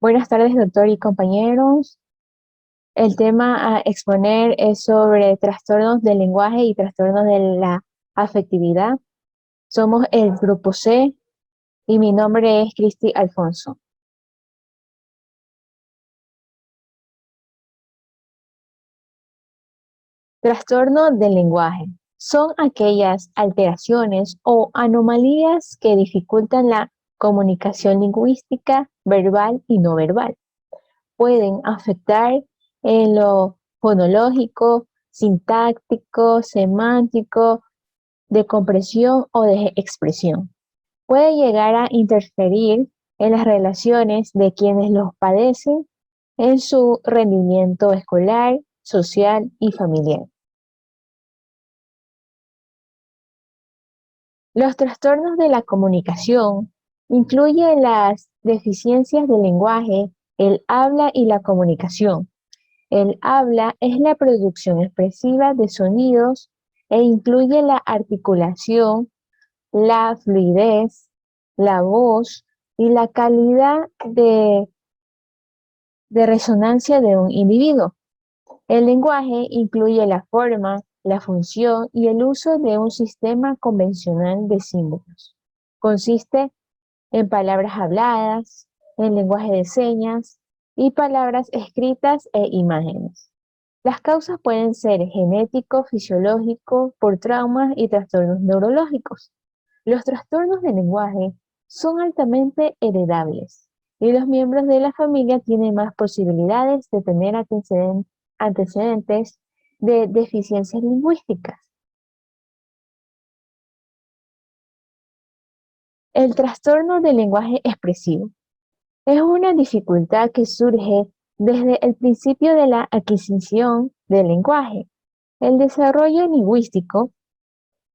Buenas tardes, doctor y compañeros. El tema a exponer es sobre trastornos del lenguaje y trastornos de la afectividad. Somos el grupo C y mi nombre es Cristi Alfonso. Trastorno del lenguaje son aquellas alteraciones o anomalías que dificultan la comunicación lingüística, verbal y no verbal. Pueden afectar en lo fonológico, sintáctico, semántico, de comprensión o de expresión. Puede llegar a interferir en las relaciones de quienes los padecen en su rendimiento escolar, social y familiar. Los trastornos de la comunicación incluyen las deficiencias del lenguaje, el habla y la comunicación. El habla es la producción expresiva de sonidos e incluye la articulación, la fluidez, la voz y la calidad de resonancia de un individuo. El lenguaje incluye la forma, la función y el uso de un sistema convencional de símbolos. Consiste en palabras habladas, en lenguaje de señas y palabras escritas e imágenes. Las causas pueden ser genético, fisiológico, por traumas y trastornos neurológicos. Los trastornos del lenguaje son altamente heredables y los miembros de la familia tienen más posibilidades de tener antecedentes de deficiencias lingüísticas. El trastorno del lenguaje expresivo es una dificultad que surge desde el principio de la adquisición del lenguaje. El desarrollo lingüístico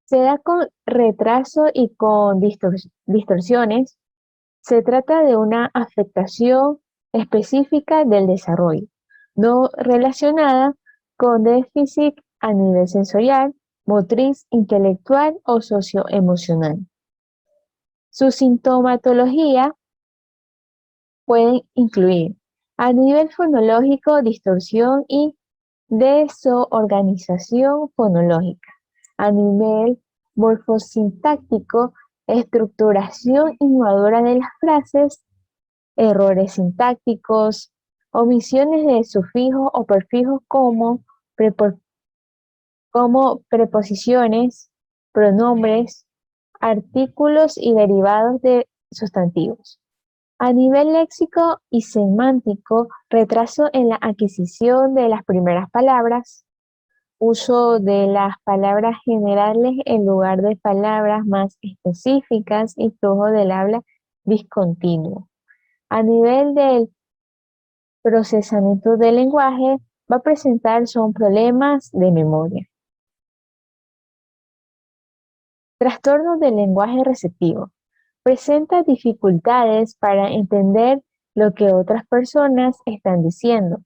se da con retraso y con distorsiones. Se trata de una afectación específica del desarrollo, no relacionada con déficit a nivel sensorial, motriz, intelectual o socioemocional. Su sintomatología puede incluir a nivel fonológico distorsión y desorganización fonológica, a nivel morfosintáctico estructuración inmadura de las frases, errores sintácticos, omisiones de sufijos o prefijos como preposiciones, pronombres, artículos y derivados de sustantivos. A nivel léxico y semántico, retraso en la adquisición de las primeras palabras, uso de las palabras generales en lugar de palabras más específicas y flujo del habla discontinuo. A nivel del procesamiento del lenguaje, va a presentar son problemas de memoria. Trastorno del lenguaje receptivo. Presenta dificultades para entender lo que otras personas están diciendo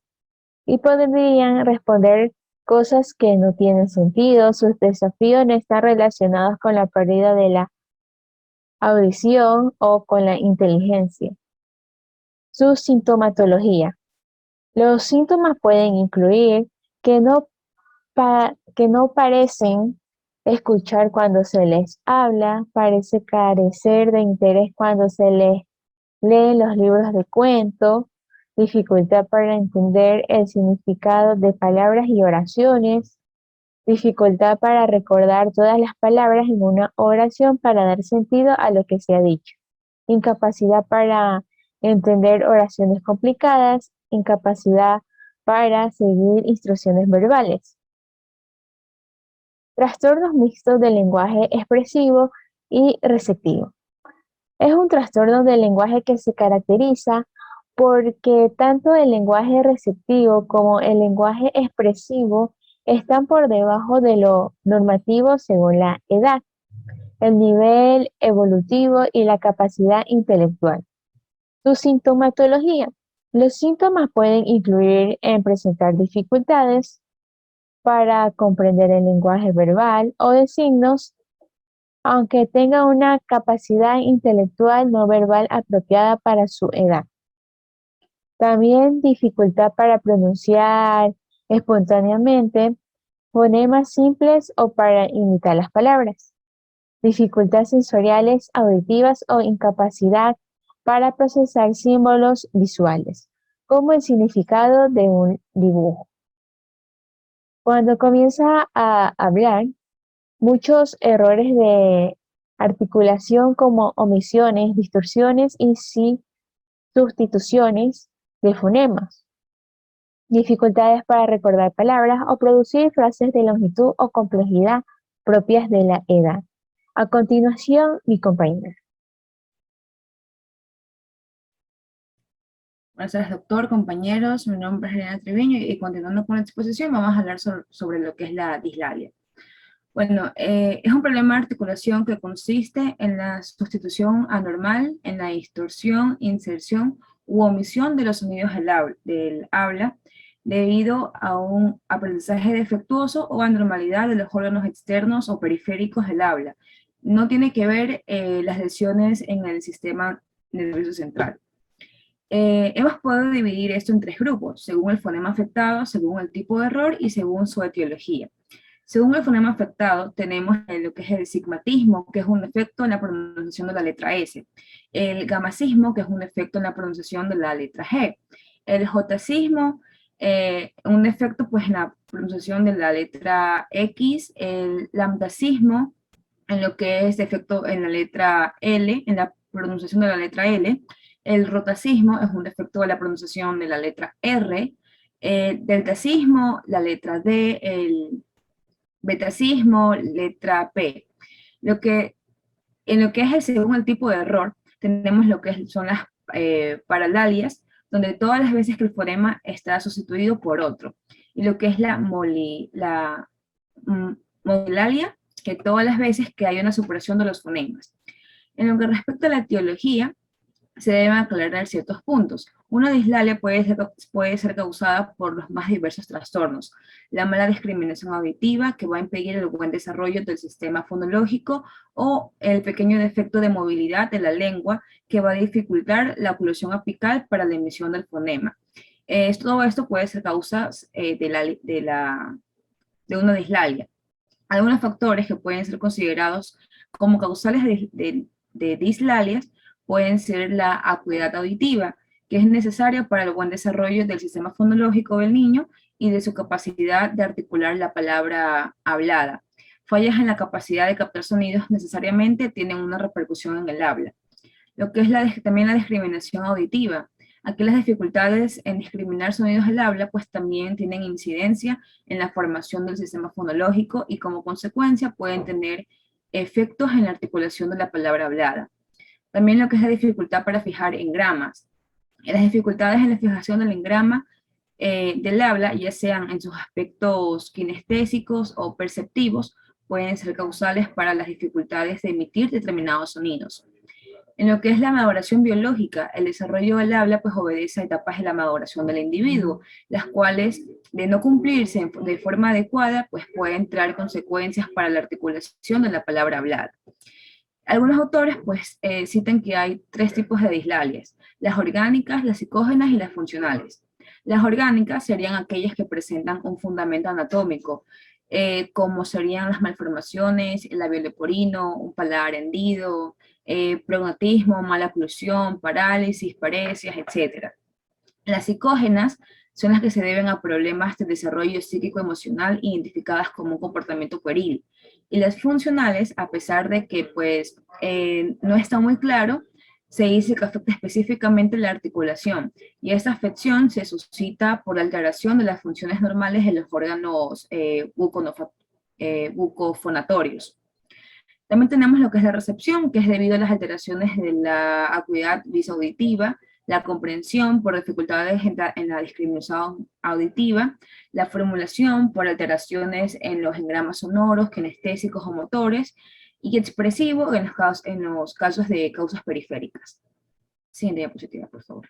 y podrían responder cosas que no tienen sentido. Sus desafíos no están relacionados con la pérdida de la audición o con la inteligencia. Su sintomatología. Los síntomas pueden incluir que no parecen escuchar cuando se les habla, parece carecer de interés cuando se les lee los libros de cuento, dificultad para entender el significado de palabras y oraciones, dificultad para recordar todas las palabras en una oración para dar sentido a lo que se ha dicho, incapacidad para entender oraciones complicadas, incapacidad para seguir instrucciones verbales. Trastornos mixtos del lenguaje expresivo y receptivo. Es un trastorno del lenguaje que se caracteriza porque tanto el lenguaje receptivo como el lenguaje expresivo están por debajo de lo normativo según la edad, el nivel evolutivo y la capacidad intelectual. Su sintomatología. Los síntomas pueden incluir en presentar dificultades para comprender el lenguaje verbal o de signos, aunque tenga una capacidad intelectual no verbal apropiada para su edad. También dificultad para pronunciar espontáneamente fonemas simples o para imitar las palabras. Dificultades sensoriales, auditivas o incapacidad para procesar símbolos visuales, como el significado de un dibujo. Cuando comienza a hablar, muchos errores de articulación como omisiones, distorsiones y sustituciones de fonemas, dificultades para recordar palabras o producir frases de longitud o complejidad propias de la edad. A continuación, mi compañera. Buenas tardes, doctor, compañeros. Mi nombre es Elena Treviño y continuando con la exposición vamos a hablar sobre lo que es la dislalia. Bueno, es un problema de articulación que consiste en la sustitución anormal, en la distorsión, inserción u omisión de los sonidos del habla debido a un aprendizaje defectuoso o anormalidad de los órganos externos o periféricos del habla. No tiene que ver las lesiones en el sistema nervioso central. Hemos podido dividir esto en tres grupos, según el fonema afectado, según el tipo de error y según su etiología. Según el fonema afectado, tenemos lo que es el sigmatismo, que es un defecto en la pronunciación de la letra S, el gamacismo, que es un defecto en la pronunciación de la letra G, el jotacismo, un defecto pues en la pronunciación de la letra X, el lambdacismo, en lo que es defecto en la letra L, en la pronunciación de la letra L, el rotacismo es un defecto de la pronunciación de la letra R, el deltacismo, la letra D, el betacismo, letra P. En lo que es según el tipo de error, tenemos lo que son las paralalias, donde todas las veces que el fonema está sustituido por otro. Y lo que es la modilalia, que todas las veces que hay una superación de los fonemas. En lo que respecta a la etiología, se deben aclarar ciertos puntos. Una dislalia puede ser causada por los más diversos trastornos. La mala discriminación auditiva, que va a impedir el buen desarrollo del sistema fonológico, o el pequeño defecto de movilidad de la lengua, que va a dificultar la oclusión apical para la emisión del fonema. Todo esto puede ser causas de una dislalia. Algunos factores que pueden ser considerados como causales de dislalias pueden ser la acuidad auditiva, que es necesaria para el buen desarrollo del sistema fonológico del niño y de su capacidad de articular la palabra hablada. Fallas en la capacidad de captar sonidos necesariamente tienen una repercusión en el habla. Lo que es también la discriminación auditiva. Aquí las dificultades en discriminar sonidos del habla pues también tienen incidencia en la formación del sistema fonológico y como consecuencia pueden tener efectos en la articulación de la palabra hablada. También lo que es la dificultad para fijar engramas. Las dificultades en la fijación del engrama del habla, ya sean en sus aspectos kinestésicos o perceptivos, pueden ser causales para las dificultades de emitir determinados sonidos. En lo que es la maduración biológica, el desarrollo del habla pues obedece a etapas de la maduración del individuo, las cuales de no cumplirse de forma adecuada pues pueden traer consecuencias para la articulación de la palabra hablada. Algunos autores pues citan que hay tres tipos de dislalias, las orgánicas, las psicógenas y las funcionales. Las orgánicas serían aquellas que presentan un fundamento anatómico, como serían las malformaciones, el labio leporino, un paladar hendido, prognatismo, mala oclusión, parálisis, paresias, etc. Las psicógenas son las que se deben a problemas de desarrollo psíquico-emocional identificadas como un comportamiento pueril. Y las funcionales, a pesar de que pues no está muy claro, se dice que afecta específicamente la articulación, y esta afección se suscita por la alteración de las funciones normales de los órganos bucofonatorios. También tenemos lo que es la recepción, que es debido a las alteraciones de la acuidad visauditiva, la comprensión por dificultades en la discriminación auditiva, la formulación por alteraciones en los engramas sonoros, kinestésicos o motores, y expresivo en los casos de causas periféricas. Siguiente diapositiva, por favor.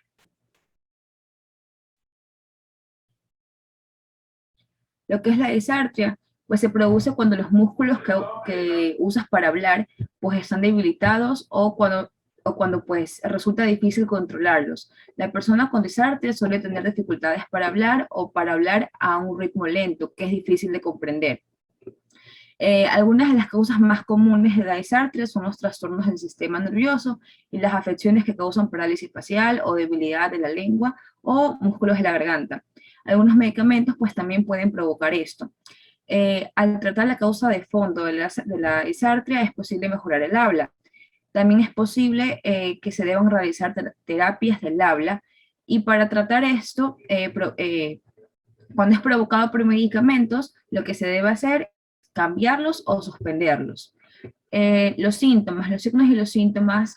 Lo que es la disartria, pues se produce cuando los músculos que usas para hablar, pues están debilitados o cuando o cuando pues resulta difícil controlarlos. La persona con disartria suele tener dificultades para hablar o para hablar a un ritmo lento, que es difícil de comprender. Algunas de las causas más comunes de la disartria son los trastornos del sistema nervioso y las afecciones que causan parálisis facial o debilidad de la lengua o músculos de la garganta. Algunos medicamentos pues también pueden provocar esto. Al tratar la causa de fondo de la disartria es posible mejorar el habla. También es posible que se deban realizar terapias del habla y para tratar esto, cuando es provocado por medicamentos, lo que se debe hacer es cambiarlos o suspenderlos. Los síntomas, los signos y los síntomas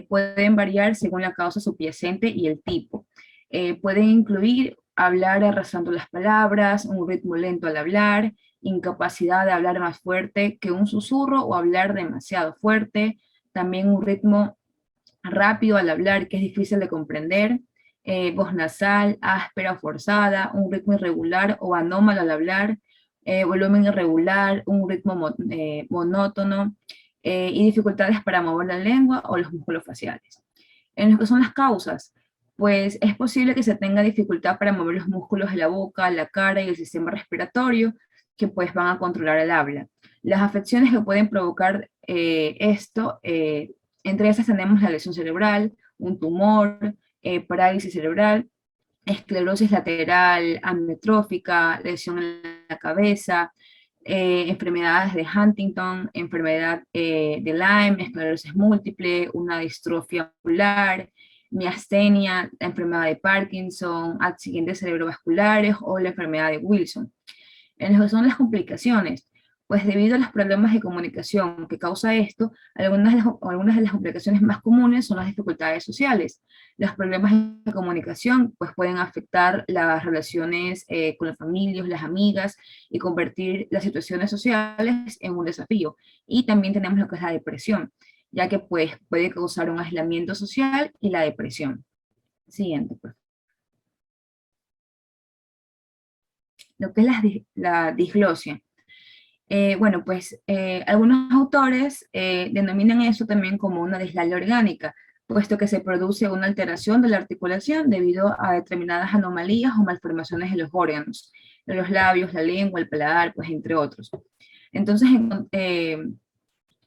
pueden variar según la causa subyacente y el tipo. Pueden incluir hablar arrastrando las palabras, un ritmo lento al hablar, incapacidad de hablar más fuerte que un susurro o hablar demasiado fuerte, también un ritmo rápido al hablar que es difícil de comprender, voz nasal, áspera o forzada, un ritmo irregular o anómalo al hablar, volumen irregular, un ritmo monótono y dificultades para mover la lengua o los músculos faciales. En lo que son las causas, pues es posible que se tenga dificultad para mover los músculos de la boca, la cara y el sistema respiratorio, que pues van a controlar el habla. Las afecciones que pueden provocar esto, entre esas tenemos la lesión cerebral, un tumor, parálisis cerebral, esclerosis lateral amiotrófica, lesión en la cabeza, enfermedades de Huntington, enfermedad de Lyme, esclerosis múltiple, una distrofia muscular, miastenia, la enfermedad de Parkinson, accidentes cerebrovasculares o la enfermedad de Wilson. En lo que son las complicaciones, pues debido a los problemas de comunicación que causa esto, algunas de las complicaciones más comunes son las dificultades sociales. Los problemas de comunicación pues pueden afectar las relaciones con las familias, las amigas y convertir las situaciones sociales en un desafío. Y también tenemos lo que es la depresión, ya que pues puede causar un aislamiento social y la depresión. Siguiente, pues. Lo que es la disglosia. Bueno, pues algunos autores denominan eso también como una dislalia orgánica, puesto que se produce una alteración de la articulación debido a determinadas anomalías o malformaciones de los órganos, de los labios, la lengua, el paladar, pues entre otros. Entonces,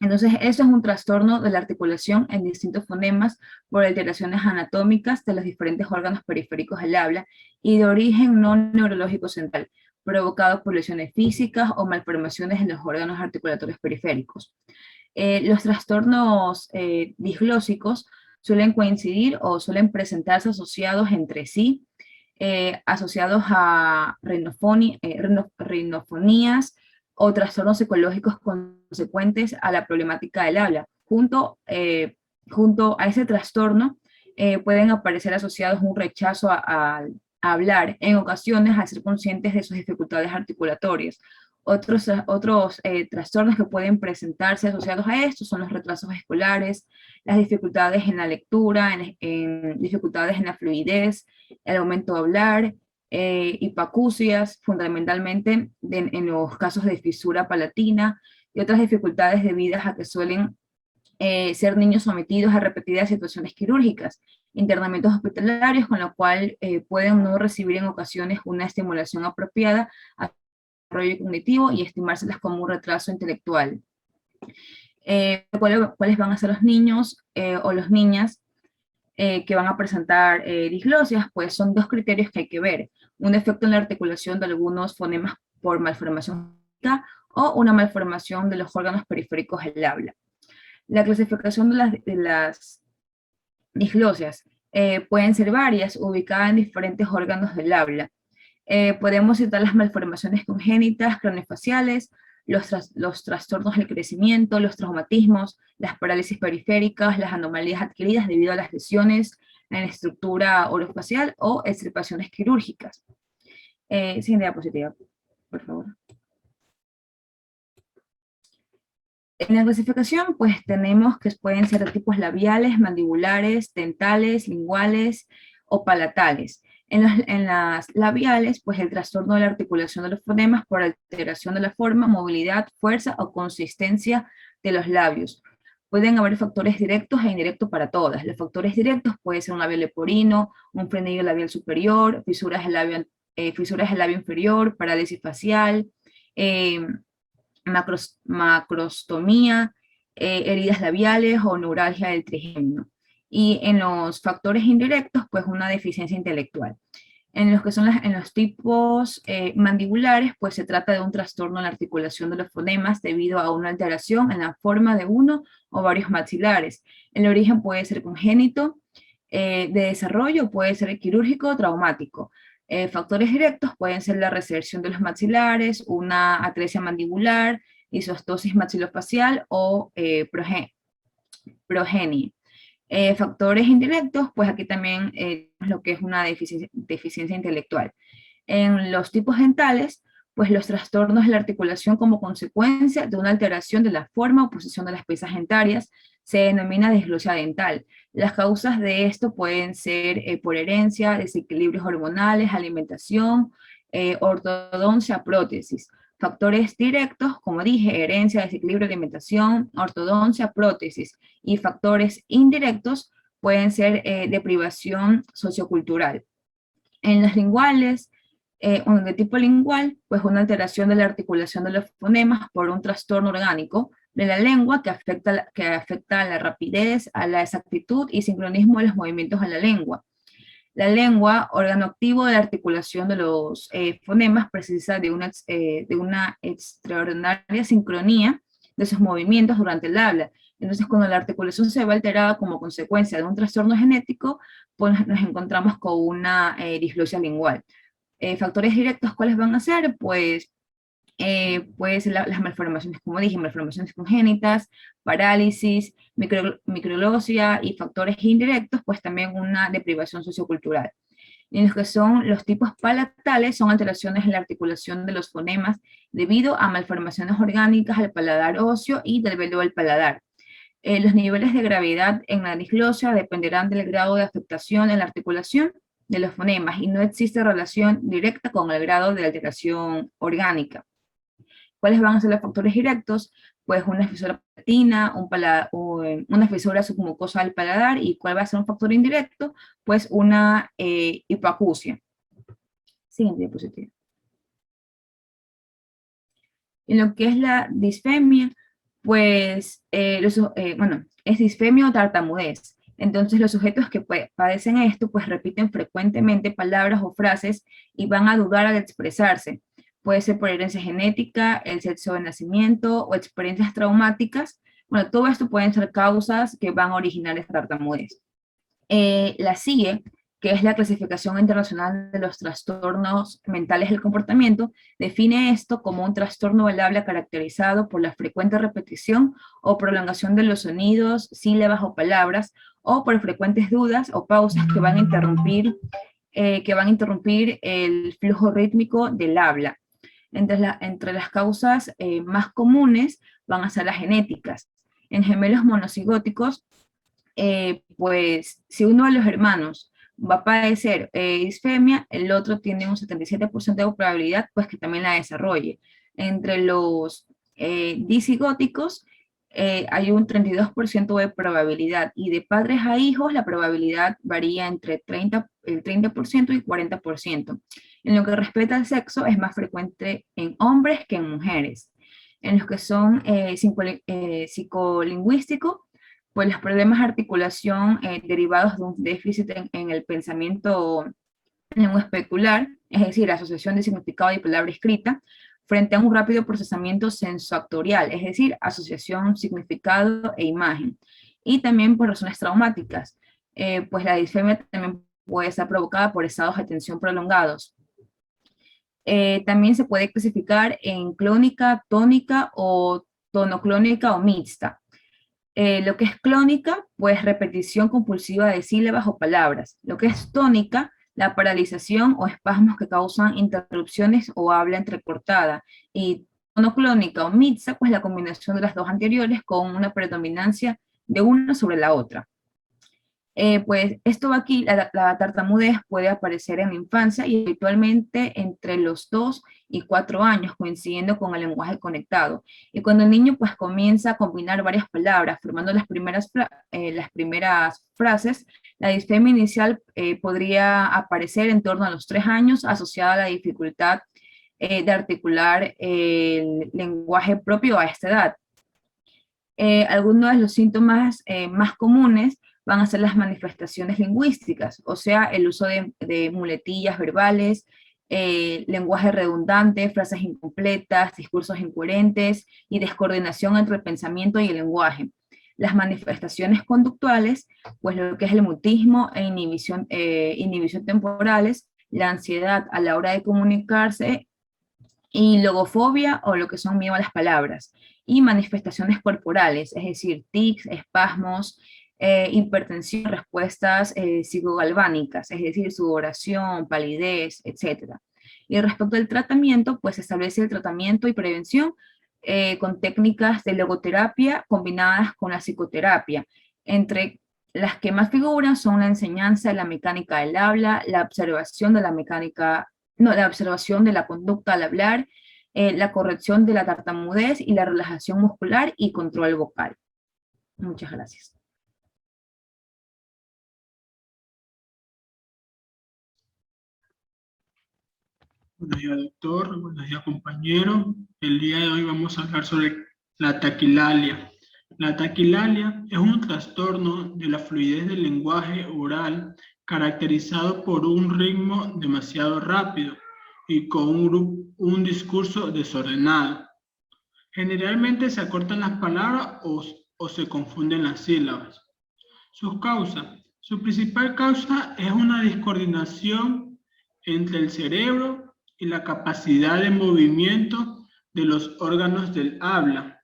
entonces eso es un trastorno de la articulación en distintos fonemas por alteraciones anatómicas de los diferentes órganos periféricos del habla y de origen no neurológico central, provocados por lesiones físicas o malformaciones en los órganos articulatorios periféricos. Los trastornos disglósicos suelen coincidir o suelen presentarse asociados entre sí, asociados a rinofonías o trastornos psicológicos consecuentes a la problemática del habla. Junto a ese trastorno pueden aparecer asociados un rechazo a hablar, en ocasiones al ser conscientes de sus dificultades articulatorias. Otros trastornos que pueden presentarse asociados a esto son los retrasos escolares, las dificultades en la lectura, dificultades en la fluidez, el aumento de hablar, hipacusias, fundamentalmente en los casos de fisura palatina, y otras dificultades debidas a que suelen ser niños sometidos a repetidas situaciones quirúrgicas, internamientos hospitalarios, con lo cual pueden no recibir en ocasiones una estimulación apropiada al desarrollo cognitivo y estimárselas como un retraso intelectual. ¿Cuáles van a ser los niños o las niñas que van a presentar disglosias? Pues son dos criterios que hay que ver: un defecto en la articulación de algunos fonemas por malformación o una malformación de los órganos periféricos del habla. La clasificación de las disglosias pueden ser varias, ubicadas en diferentes órganos del habla. Podemos citar las malformaciones congénitas, craneofaciales, los trastornos del crecimiento, los traumatismos, las parálisis periféricas, las anomalías adquiridas debido a las lesiones en la estructura orofacial o extirpaciones quirúrgicas. Siguiente diapositiva, por favor. En la clasificación, pues tenemos que pueden ser de tipos labiales, mandibulares, dentales, linguales o palatales. En las labiales, pues el trastorno de la articulación de los fonemas por alteración de la forma, movilidad, fuerza o consistencia de los labios. Pueden haber factores directos e indirectos para todas. Los factores directos pueden ser un labio leporino, un frenillo labial superior, fisuras del labio inferior, parálisis facial, eh, macrostomía, heridas labiales o neuralgia del trigémino. Y en los factores indirectos, pues una deficiencia intelectual. En los que son en los tipos mandibulares, pues se trata de un trastorno en la articulación de los fonemas debido a una alteración en la forma de uno o varios maxilares. El origen puede ser congénito, de desarrollo, puede ser quirúrgico o traumático. Factores directos pueden ser la reserección de los maxilares, una atresia mandibular, disostosis maxilofacial o progenie. Factores indirectos, pues aquí también lo que es una deficiencia intelectual. En los tipos dentales, pues los trastornos de la articulación como consecuencia de una alteración de la forma o posición de las piezas dentarias se denomina disglosia dental. Las causas de esto pueden ser por herencia, desequilibrios hormonales, alimentación, ortodoncia, prótesis. Factores directos, como dije, herencia, desequilibrio, alimentación, ortodoncia, prótesis. Y factores indirectos pueden ser de privación sociocultural. En los linguales, de tipo lingual, pues una alteración de la articulación de los fonemas por un trastorno orgánico de la lengua que afecta a la rapidez, a la exactitud y sincronismo de los movimientos de la lengua. La lengua, órgano activo de la articulación de los fonemas, precisa de una extraordinaria sincronía de sus movimientos durante el habla. Entonces, cuando la articulación se ve alterada como consecuencia de un trastorno genético, pues nos encontramos con una disglosia lingual. Factores directos, ¿cuáles van a ser? Pues puede ser las malformaciones, como dije, malformaciones congénitas, parálisis, microglosia y factores indirectos, pues también una deprivación sociocultural. Y en los que son los tipos palatales, son alteraciones en la articulación de los fonemas debido a malformaciones orgánicas del paladar óseo y del velo del paladar. Los niveles de gravedad en la disglosia dependerán del grado de afectación en la articulación de los fonemas y no existe relación directa con el grado de alteración orgánica. ¿Cuáles van a ser los factores directos? Pues una fisura palatina, una fisura submucosa del paladar, y ¿cuál va a ser un factor indirecto? Pues una hipoacusia. Siguiente diapositiva. En lo que es la disfemia, pues, es disfemia o tartamudez. Entonces, los sujetos que padecen esto, pues repiten frecuentemente palabras o frases y van a dudar al expresarse. Puede ser por herencia genética, el sexo de nacimiento o experiencias traumáticas. Bueno, todo esto pueden ser causas que van a originar esta tartamudez. La CIE, que es la Clasificación Internacional de los Trastornos Mentales del Comportamiento, define esto como un trastorno del habla caracterizado por la frecuente repetición o prolongación de los sonidos, sílabas o palabras, o por frecuentes dudas o pausas que van a interrumpir el flujo rítmico del habla. Entre las causas más comunes van a ser las genéticas. En gemelos monocigóticos, pues si uno de los hermanos va a padecer disfemia, el otro tiene un 77% de probabilidad pues que también la desarrolle. Entre los disigóticos hay un 32% de probabilidad, y de padres a hijos la probabilidad varía entre el 30% y 40%. En lo que respecta al sexo, es más frecuente en hombres que en mujeres. En los que son psicolingüísticos, pues los problemas de articulación derivados de un déficit en el pensamiento lengua especular, es decir, asociación de significado y palabra escrita, frente a un rápido procesamiento sensoactorial, es decir, asociación, significado e imagen. Y también por razones traumáticas, pues la disfemia también puede ser provocada por estados de tensión prolongados. También se puede clasificar en clónica, tónica o tonoclónica o mixta. Lo que es clónica, pues repetición compulsiva de sílabas o palabras. Lo que es tónica, la paralización o espasmos que causan interrupciones o habla entrecortada. Y tonoclónica o mixta, pues la combinación de las dos anteriores con una predominancia de una sobre la otra. Pues esto aquí, la tartamudez puede aparecer en la infancia y habitualmente entre los 2 y 4 años, coincidiendo con el lenguaje conectado. Y cuando el niño pues comienza a combinar varias palabras, formando las primeras frases, la disfemia inicial podría aparecer en torno a los 3 años, asociada a la dificultad de articular el lenguaje propio a esta edad. Algunos de los síntomas más comunes van a ser las manifestaciones lingüísticas, o sea, el uso de muletillas verbales, lenguaje redundante, frases incompletas, discursos incoherentes y descoordinación entre el pensamiento y el lenguaje. Las manifestaciones conductuales, pues lo que es el mutismo e inhibición temporales, la ansiedad a la hora de comunicarse y logofobia o lo que son miedo a las palabras, y manifestaciones corporales, es decir, tics, espasmos, hipertensión, respuestas psicogalvánicas, es decir, sudoración, palidez, etc. Y respecto al tratamiento, pues se establece el tratamiento y prevención con técnicas de logoterapia combinadas con la psicoterapia, entre las que más figuran son la enseñanza de la mecánica del habla, la observación de la mecánica, no, la observación de la conducta al hablar, la corrección de la tartamudez y la relajación muscular y control vocal. Muchas gracias. Buenos días, doctor. Buenos días, compañero. El día de hoy vamos a hablar sobre la taquilalia. La taquilalia es un trastorno de la fluidez del lenguaje oral caracterizado por un ritmo demasiado rápido y con un discurso desordenado. Generalmente se acortan las palabras o se confunden las sílabas. Su principal causa es una descoordinación entre el cerebro y la capacidad de movimiento de los órganos del habla.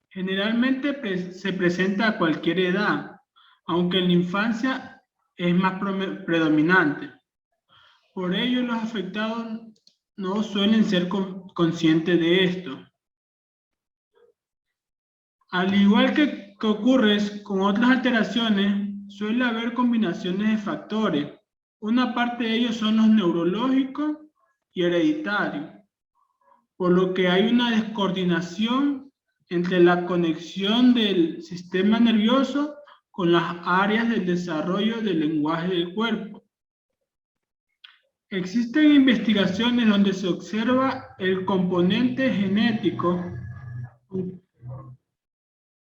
Generalmente se presenta a cualquier edad, aunque en la infancia es más predominante. Por ello, los afectados no suelen ser conscientes de esto. Al igual que ocurre con otras alteraciones, suele haber combinaciones de factores. Una parte de ellos son los neurológicos y hereditarios, por lo que hay una descoordinación entre la conexión del sistema nervioso con las áreas del desarrollo del lenguaje del cuerpo. Existen investigaciones donde se observa el componente genético,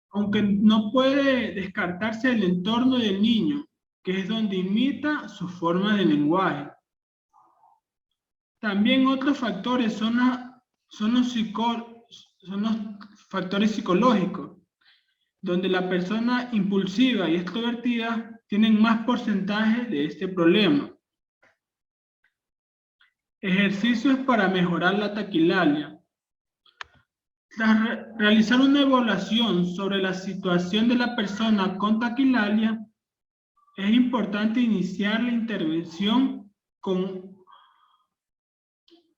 aunque no puede descartarse el entorno del niño, que es donde imita su forma de lenguaje. También otros factores son los factores psicológicos, donde la persona impulsiva y extrovertida tienen más porcentaje de este problema. Ejercicios para mejorar la taquilalia. Tras realizar una evaluación sobre la situación de la persona con taquilalia, es importante iniciar la intervención con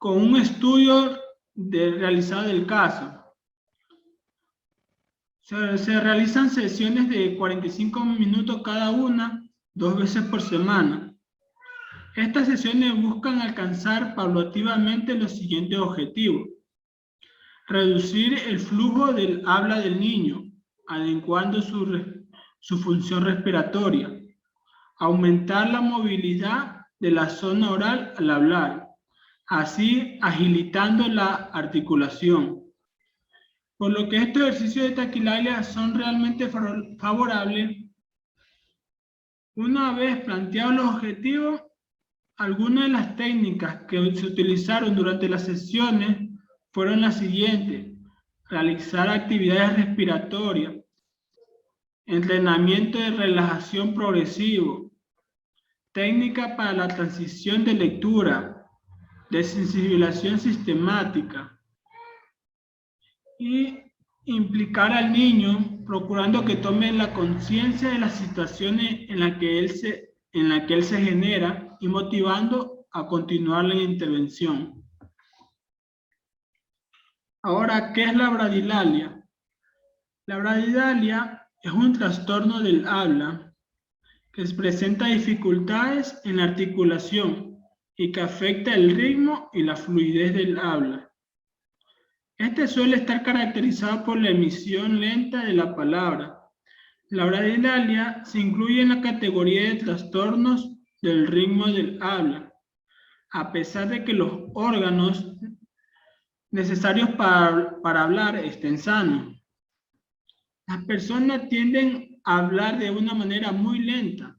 un estudio realizado del caso. Se realizan sesiones de 45 minutos cada una, 2 veces por semana. Estas sesiones buscan alcanzar paulativamente los siguientes objetivos: reducir el flujo del habla del niño, adecuando su función respiratoria, aumentar la movilidad de la zona oral al hablar, así agilitando la articulación. Por lo que estos ejercicios de taquilalia son realmente favorables. Una vez planteados los objetivos, algunas de las técnicas que se utilizaron durante las sesiones fueron las siguientes: realizar actividades respiratorias, entrenamiento de relajación progresivo, técnica para la transición de lectura, desensibilización sistemática, y implicar al niño procurando que tome la conciencia de las situaciones en la que él se genera y motivando a continuar la intervención. Ahora, ¿qué es la bradilalia? La bradilalia es un trastorno del habla que presenta dificultades en la articulación y que afecta el ritmo y la fluidez del habla. Este suele estar caracterizado por la emisión lenta de la palabra. La bradilalia se incluye en la categoría de trastornos del ritmo del habla, a pesar de que los órganos necesarios para hablar estén sanos. Las personas tienden a hablar de una manera muy lenta.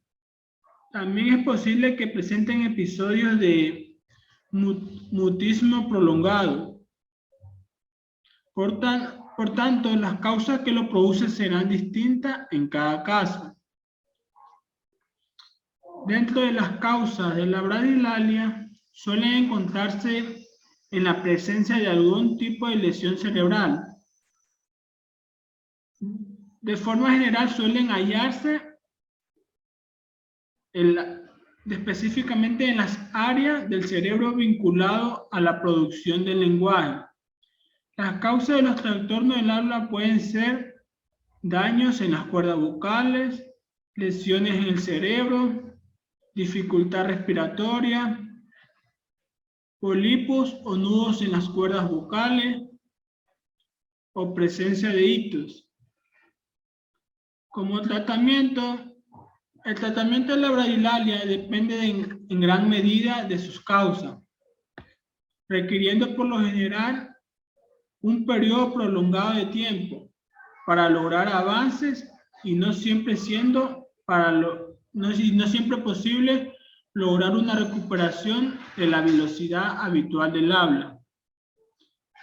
También es posible que presenten episodios de mutismo prolongado. Por tanto, las causas que lo producen serán distintas en cada caso. Dentro de las causas de la bradilalia suelen encontrarse en la presencia de algún tipo de lesión cerebral. De forma general suelen hallarse específicamente en las áreas del cerebro vinculado a la producción del lenguaje. Las causas de los trastornos del habla pueden ser daños en las cuerdas vocales, lesiones en el cerebro, dificultad respiratoria, pólipos o nudos en las cuerdas vocales o presencia de ictus. Como tratamiento, el tratamiento de la bradilalia depende en gran medida de sus causas, requiriendo por lo general un periodo prolongado de tiempo para lograr avances y no siempre posible lograr una recuperación de la velocidad habitual del habla.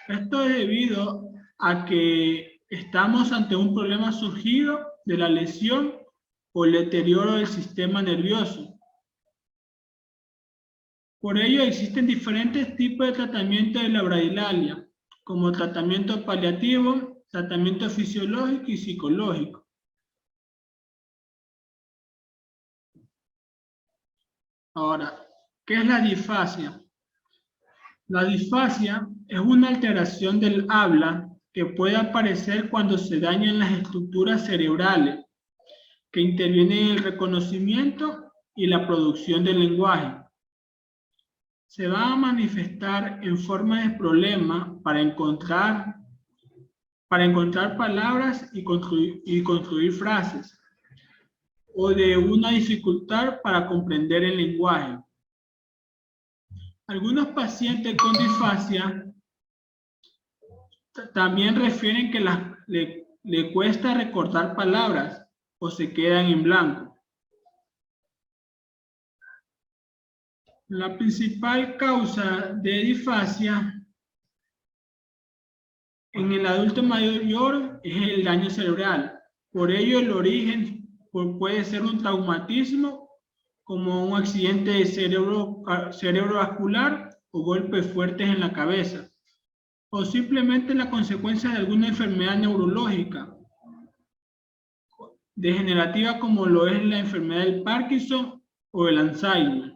Esto es debido a que estamos ante un problema surgido de la lesión o el deterioro del sistema nervioso. Por ello existen diferentes tipos de tratamiento de la bradilalia, como tratamiento paliativo, tratamiento fisiológico y psicológico. Ahora, ¿qué es la disfasia? La disfasia es una alteración del habla que puede aparecer cuando se dañan las estructuras cerebrales que intervienen en el reconocimiento y la producción del lenguaje. Se va a manifestar en forma de problema para encontrar palabras y construir frases, o de una dificultad para comprender el lenguaje. Algunos pacientes con disfasia también refieren que le cuesta recordar palabras o se quedan en blanco. La principal causa de disfasia en el adulto mayor es el daño cerebral. Por ello, el origen puede ser un traumatismo, como un accidente de cerebrovascular o golpes fuertes en la cabeza, o simplemente la consecuencia de alguna enfermedad neurológica degenerativa, como lo es la enfermedad del Parkinson o el Alzheimer.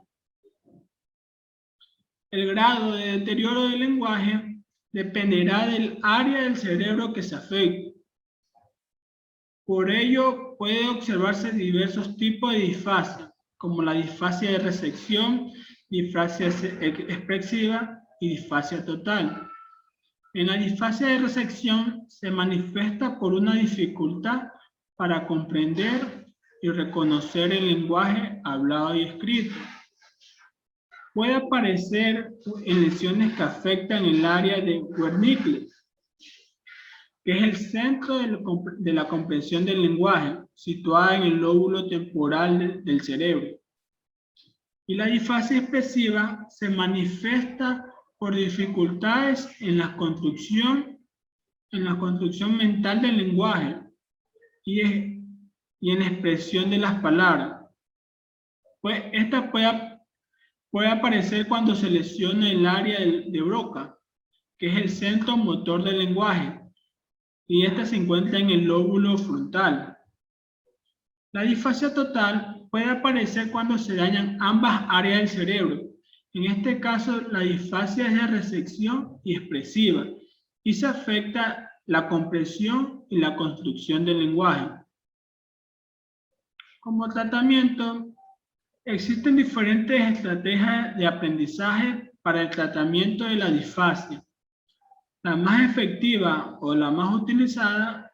El grado de deterioro del lenguaje dependerá del área del cerebro que se afecte. Por ello, puede observarse diversos tipos de disfasia, como la disfasia de recepción, disfasia expresiva y disfasia total. En la disfasia de recepción se manifiesta por una dificultad para comprender y reconocer el lenguaje hablado y escrito. Puede aparecer en lesiones que afectan el área de Wernicke, que es el centro de la comprensión del lenguaje, situada en el lóbulo temporal del cerebro. Y la disfasia expresiva se manifiesta por dificultades en la construcción mental del lenguaje y en la expresión de las palabras. Pues esta puede aparecer cuando se lesiona el área de Broca, que es el centro motor del lenguaje, y esta se encuentra en el lóbulo frontal. La disfasia total puede aparecer cuando se dañan ambas áreas del cerebro. En este caso, la disfasia es de recepción y expresiva, y se afecta la comprensión y la construcción del lenguaje. Como tratamiento, existen diferentes estrategias de aprendizaje para el tratamiento de la disfasia. La más efectiva o la más utilizada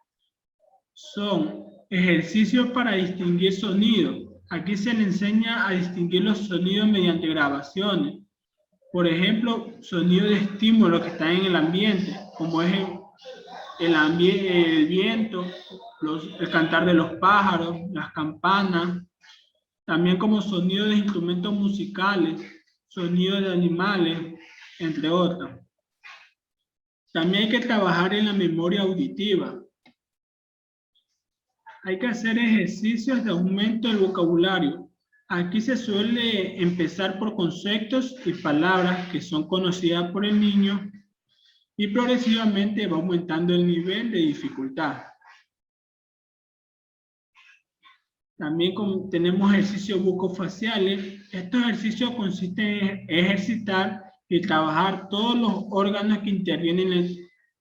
son ejercicios para distinguir sonidos. Aquí se le enseña a distinguir los sonidos mediante grabaciones. Por ejemplo, sonidos de estímulo que están en el ambiente, como es el viento, el cantar de los pájaros, las campanas, también como sonidos de instrumentos musicales, sonidos de animales, entre otros. También hay que trabajar en la memoria auditiva. Hay que hacer ejercicios de aumento del vocabulario. Aquí se suele empezar por conceptos y palabras que son conocidas por el niño y progresivamente va aumentando el nivel de dificultad. También tenemos ejercicios bucofaciales. Estos ejercicios consisten en ejercitar y trabajar todos los órganos que intervienen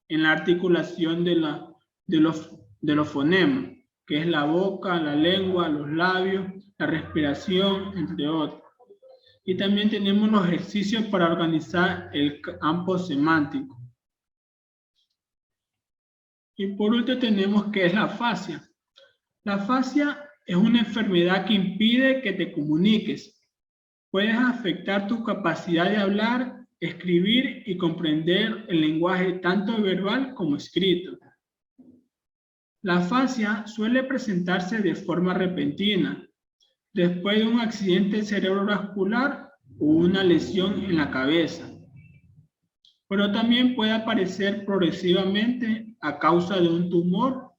en la articulación de los fonemas, que es la boca, la lengua, los labios, la respiración, entre otros. Y también tenemos los ejercicios para organizar el campo semántico. Y por último tenemos que es la afasia. La afasia es una enfermedad que impide que te comuniques. Puedes afectar tu capacidad de hablar, escribir y comprender el lenguaje tanto verbal como escrito. La afasia suele presentarse de forma repentina, después de un accidente cerebrovascular o una lesión en la cabeza. Pero también puede aparecer progresivamente a causa de un tumor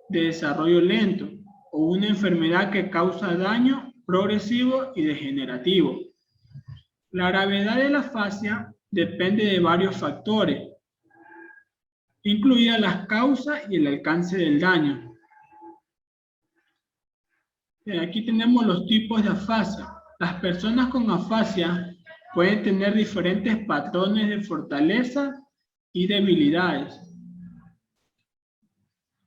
de desarrollo lento o una enfermedad que causa daño progresivo y degenerativo. La gravedad de la afasia depende de varios factores, incluidas las causas y el alcance del daño. Aquí tenemos los tipos de afasia. Las personas con afasia pueden tener diferentes patrones de fortaleza y debilidades.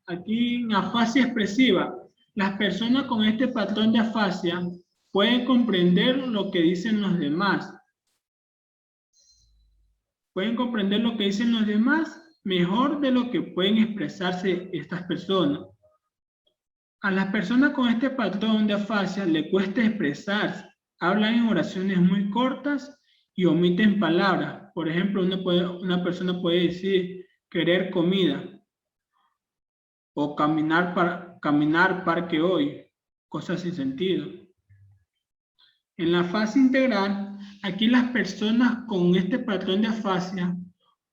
Aquí en afasia expresiva, las personas con este patrón de afasia pueden comprender lo que dicen los demás. Pueden comprender lo que dicen los demás mejor de lo que pueden expresarse estas personas. A las personas con este patrón de afasia le cuesta expresarse. Hablan en oraciones muy cortas y omiten palabras. Por ejemplo, una persona puede decir querer comida o caminar parque hoy, cosas sin sentido. En la fase integral, aquí las personas con este patrón de afasia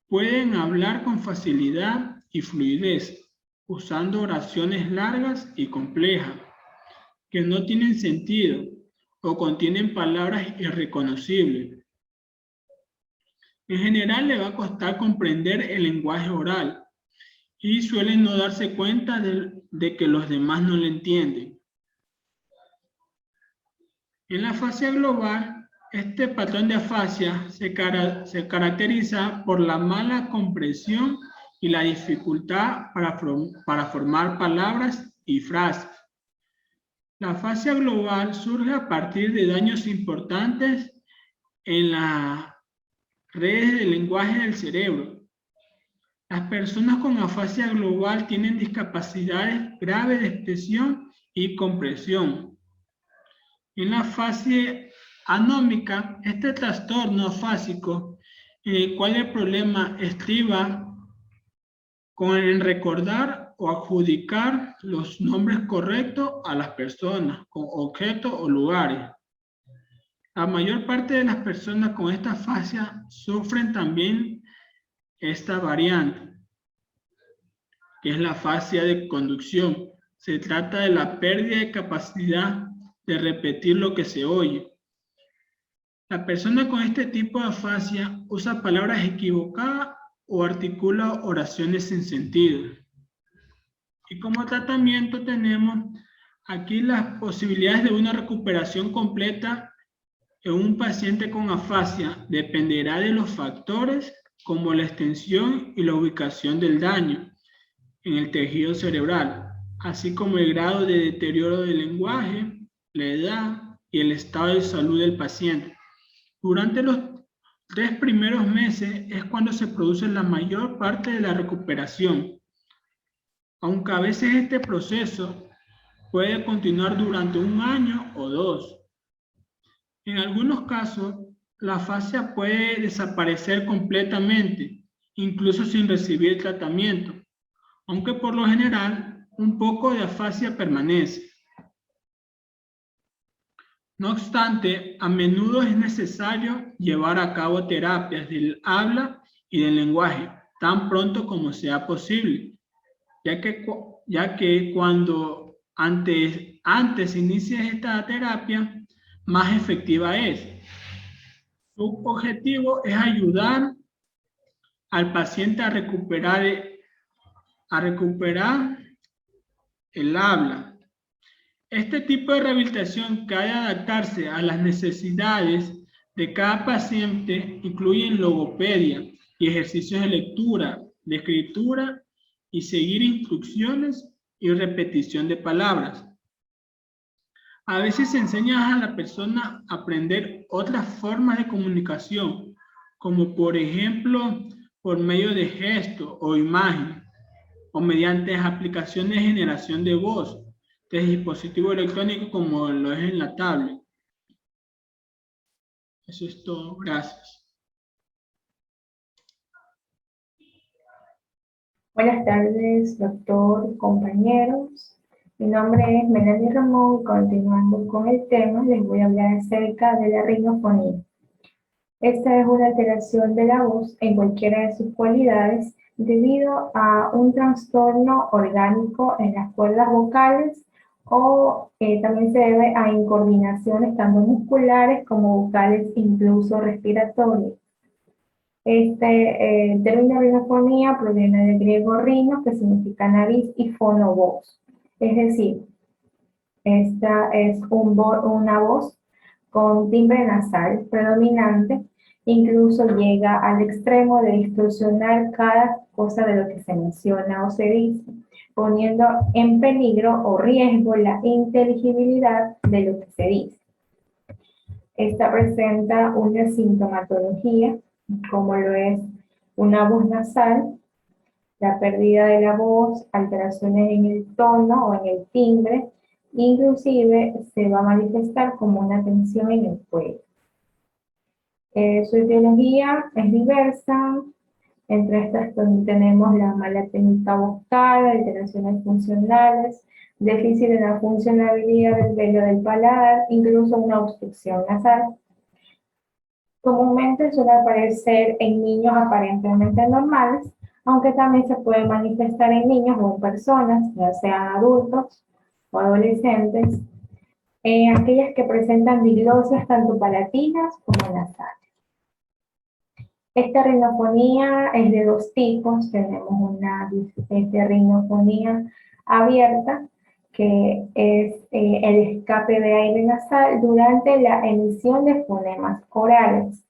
pueden hablar con facilidad y fluidez, usando oraciones largas y complejas, que no tienen sentido o contienen palabras irreconocibles. En general le va a costar comprender el lenguaje oral y suelen no darse cuenta de que los demás no le entienden. En la afasia global, este patrón de afasia se caracteriza por la mala comprensión y la dificultad para formar palabras y frases. La afasia global surge a partir de daños importantes en las redes del lenguaje del cerebro. Las personas con afasia global tienen discapacidades graves de expresión y comprensión. En la fase anómica, este trastorno afásico, en el cual el problema estriba en recordar o adjudicar los nombres correctos a las personas, con objetos o lugares. La mayor parte de las personas con esta afasia sufren también esta variante, que es la afasia de conducción. Se trata de la pérdida de capacidad de repetir lo que se oye. La persona con este tipo de afasia usa palabras equivocadas o articula oraciones sin sentido. Y como tratamiento tenemos aquí las posibilidades de una recuperación completa en un paciente con afasia. Dependerá de los factores como la extensión y la ubicación del daño en el tejido cerebral. así como el grado de deterioro del lenguaje, la edad y el estado de salud del paciente. Durante los 3 primeros meses es cuando se produce la mayor parte de la recuperación, aunque a veces este proceso puede continuar durante 1 año o 2. En algunos casos, la afasia puede desaparecer completamente, incluso sin recibir tratamiento, aunque por lo general un poco de afasia permanece. No obstante, a menudo es necesario llevar a cabo terapias del habla y del lenguaje tan pronto como sea posible, ya que cuando antes inicie esta terapia, más efectiva es. Su objetivo es ayudar al paciente a recuperar el habla. Este tipo de rehabilitación que ha de adaptarse a las necesidades de cada paciente incluye logopedia y ejercicios de lectura, de escritura y seguir instrucciones y repetición de palabras. A veces se enseña a la persona a aprender otras formas de comunicación, como por ejemplo por medio de gestos o imagen, o mediante aplicaciones de generación de voz, de dispositivos electrónicos como lo es en la tablet. Eso es todo. Gracias. Buenas tardes, doctor, compañeros. Mi nombre es Melanie Ramón y continuando con el tema, les voy a hablar acerca de la rinofonía. Esta es una alteración de la voz en cualquiera de sus cualidades debido a un trastorno orgánico en las cuerdas vocales o también se debe a incoordinaciones tanto musculares como vocales, incluso respiratorias. Este término rinofonía proviene del griego rino, que significa nariz, y fono, voz. Es decir, esta es una voz con timbre nasal predominante, incluso llega al extremo de distorsionar cada cosa de lo que se menciona o se dice, poniendo en peligro o riesgo la inteligibilidad de lo que se dice. Esta presenta una sintomatología, como lo es una voz nasal, la pérdida de la voz, alteraciones en el tono o en el timbre, inclusive se va a manifestar como una tensión en el cuello. Su etiología es diversa. Entre estas tenemos la mala técnica vocal, alteraciones funcionales, déficit de la funcionalidad del velo del paladar, incluso una obstrucción nasal. Comúnmente suele aparecer en niños aparentemente normales, aunque también se puede manifestar en niños o en personas, ya sean adultos o adolescentes, aquellas que presentan diglosias tanto palatinas como nasales. Esta rinofonía es de 2 tipos. Tenemos una rinofonía abierta, que es el escape de aire nasal durante la emisión de fonemas orales.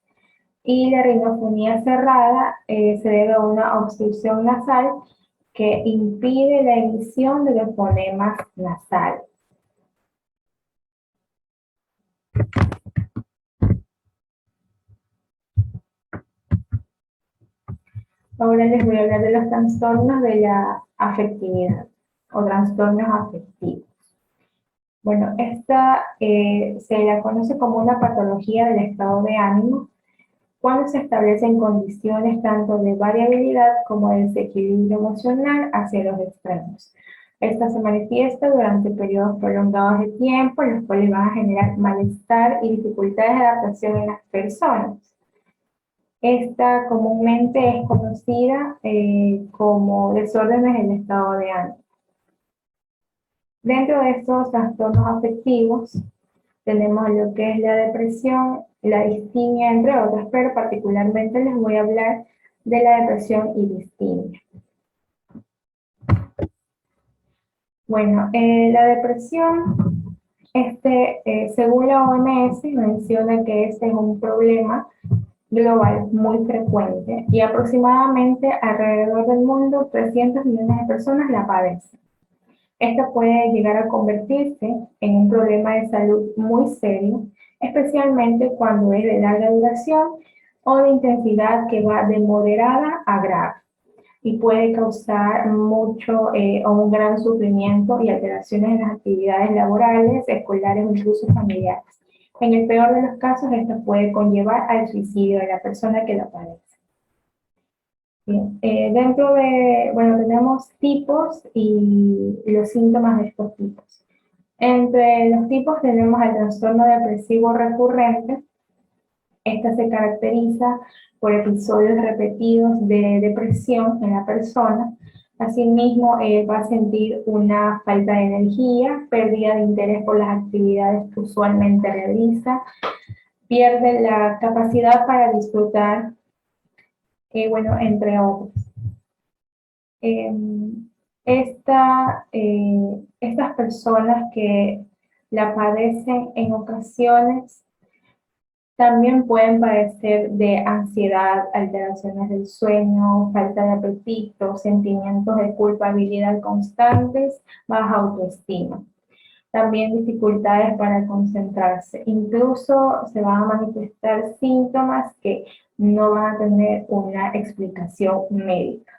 Y la rinofonía cerrada se debe a una obstrucción nasal que impide la emisión de los fonemas nasales. Ahora les voy a hablar de los trastornos de la afectividad o trastornos afectivos. Bueno, esta se la conoce como una patología del estado de ánimo cuando se establecen condiciones tanto de variabilidad como de desequilibrio emocional hacia los extremos. Esta se manifiesta durante periodos prolongados de tiempo, en los cuales van a generar malestar y dificultades de adaptación en las personas. Esta comúnmente es conocida como desórdenes del estado de ánimo. Dentro de estos trastornos afectivos tenemos lo que es la depresión, la distimia, entre otras, pero particularmente les voy a hablar de la depresión y distimia. Bueno, la depresión, según la OMS, menciona que este es un problema global muy frecuente y aproximadamente alrededor del mundo 300 millones de personas la padecen. Esta puede llegar a convertirse en un problema de salud muy serio, especialmente cuando es de larga duración o de intensidad que va de moderada a grave y puede causar mucho o un gran sufrimiento y alteraciones en las actividades laborales, escolares o incluso familiares. En el peor de los casos, esto puede conllevar al suicidio de la persona que lo padece. Bien, dentro de, bueno, tenemos tipos y los síntomas de estos tipos. Entre los tipos tenemos el trastorno depresivo recurrente. Esta se caracteriza por episodios repetidos de depresión en la persona. Asimismo, va a sentir una falta de energía, pérdida de interés por las actividades que usualmente realiza, pierde la capacidad para disfrutar, bueno, entre otros. Estas personas que la padecen en ocasiones también pueden padecer de ansiedad, alteraciones del sueño, falta de apetito, sentimientos de culpabilidad constantes, baja autoestima. También dificultades para concentrarse. Incluso se van a manifestar síntomas que no van a tener una explicación médica.